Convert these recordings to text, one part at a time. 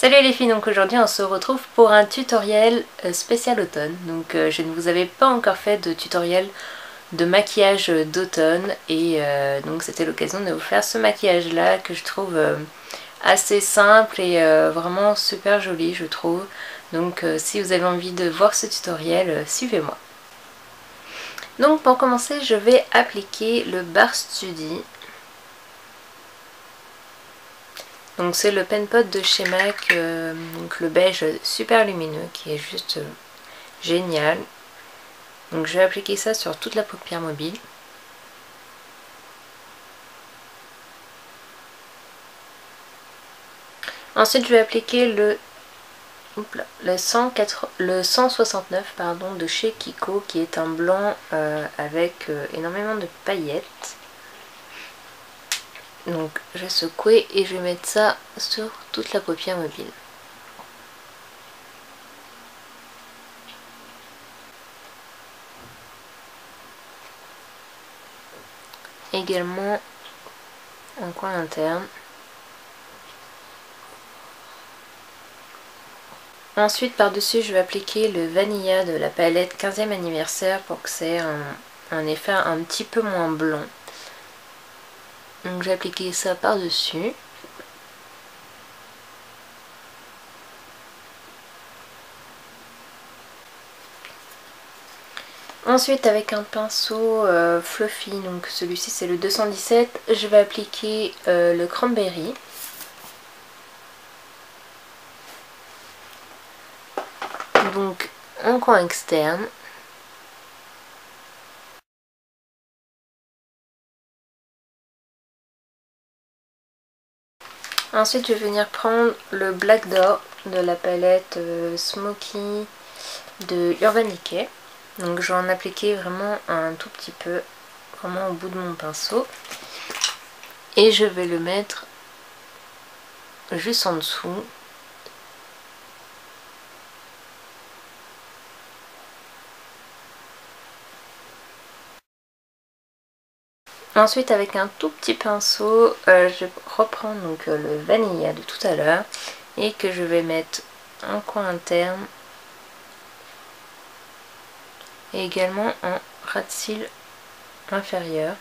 Salut les filles, donc aujourd'hui on se retrouve pour un tutoriel spécial automne. Donc je ne vous avais pas encore fait de tutoriel de maquillage d'automne et donc c'était l'occasion de vous faire ce maquillage là que je trouve assez simple et vraiment super joli je trouve. Donc si vous avez envie de voir ce tutoriel, suivez-moi. Donc pour commencer je vais appliquer le Bar Study. Donc c'est le pen pot de chez MAC, donc le beige super lumineux qui est juste génial. Donc je vais appliquer ça sur toute la paupière mobile. Ensuite je vais appliquer le 169 pardon, de chez Kiko qui est un blanc avec énormément de paillettes. Donc je vais secouer et je vais mettre ça sur toute la paupière mobile. Également en coin interne. Ensuite par-dessus je vais appliquer le Vanilla de la palette 15e anniversaire pour que c'est un effet un petit peu moins blanc. Donc j'ai appliqué ça par-dessus. Ensuite avec un pinceau fluffy, donc celui-ci c'est le 217, je vais appliquer le cranberry. Donc en coin externe. Ensuite je vais venir prendre le Black Door de la palette Smoky de Urban Decay. Donc je vais en appliquer vraiment un tout petit peu, vraiment au bout de mon pinceau. Et je vais le mettre juste en dessous. Ensuite avec un tout petit pinceau, je reprends donc le Vanilla de tout à l'heure et que je vais mettre en coin interne et également en ras de cils inférieur.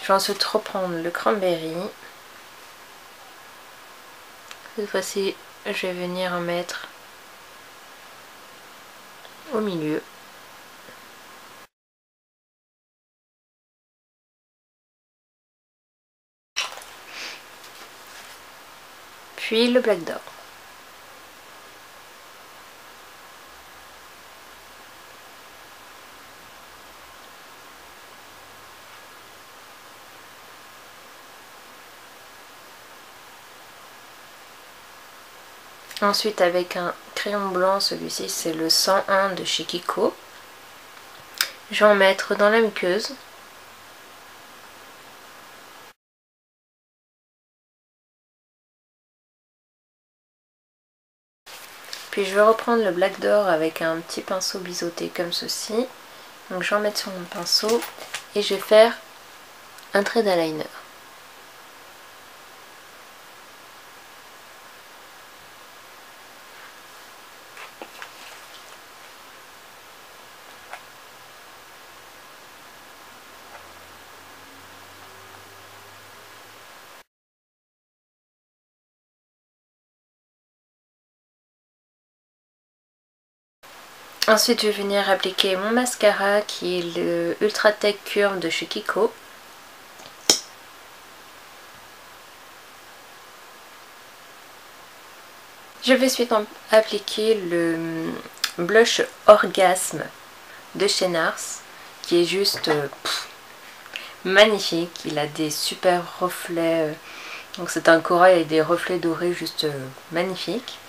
Je vais ensuite reprendre le cranberry. Cette fois-ci, je vais venir en mettre au milieu. Puis le Black Door. Ensuite avec un crayon blanc, celui-ci c'est le 101 de chez Kiko. Je vais en mettre dans la muqueuse. Puis je vais reprendre le Black Door avec un petit pinceau biseauté comme ceci. Donc je vais en mettre sur mon pinceau et je vais faire un trait d'eyeliner. Ensuite je vais venir appliquer mon mascara qui est le Ultra Tech Curve de chez Kiko. Je vais ensuite appliquer le blush Orgasme de chez NARS qui est juste magnifique. Il a des super reflets, donc c'est un corail avec des reflets dorés juste magnifiques.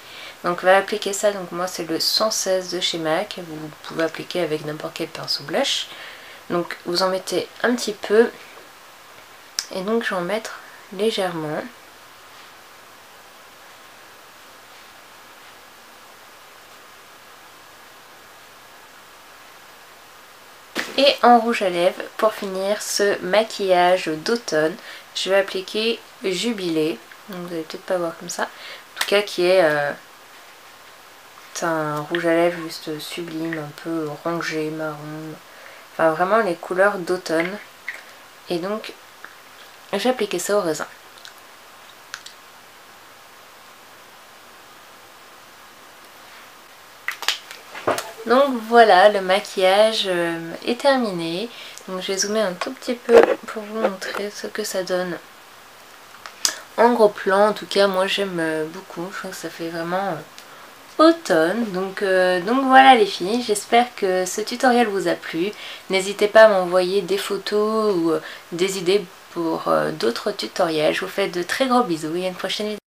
Donc on va appliquer ça, donc moi c'est le 116 de chez MAC, vous pouvez appliquer avec n'importe quel pinceau blush. Donc vous en mettez un petit peu et donc je vais en mettre légèrement. Et en rouge à lèvres, pour finir ce maquillage d'automne, je vais appliquer Jubilé. Donc vous allez peut-être pas voir comme ça. En tout cas qui est un rouge à lèvres juste sublime, un peu orangé, marron. Enfin vraiment les couleurs d'automne. Et donc j'ai appliqué ça au raisin. Donc voilà, le maquillage est terminé. Donc je vais zoomer un tout petit peu pour vous montrer ce que ça donne. En gros plan, en tout cas, moi j'aime beaucoup. Je trouve que ça fait vraiment automne. Donc voilà les filles, j'espère que ce tutoriel vous a plu. N'hésitez pas à m'envoyer des photos ou des idées pour d'autres tutoriels. Je vous fais de très gros bisous et à une prochaine vidéo.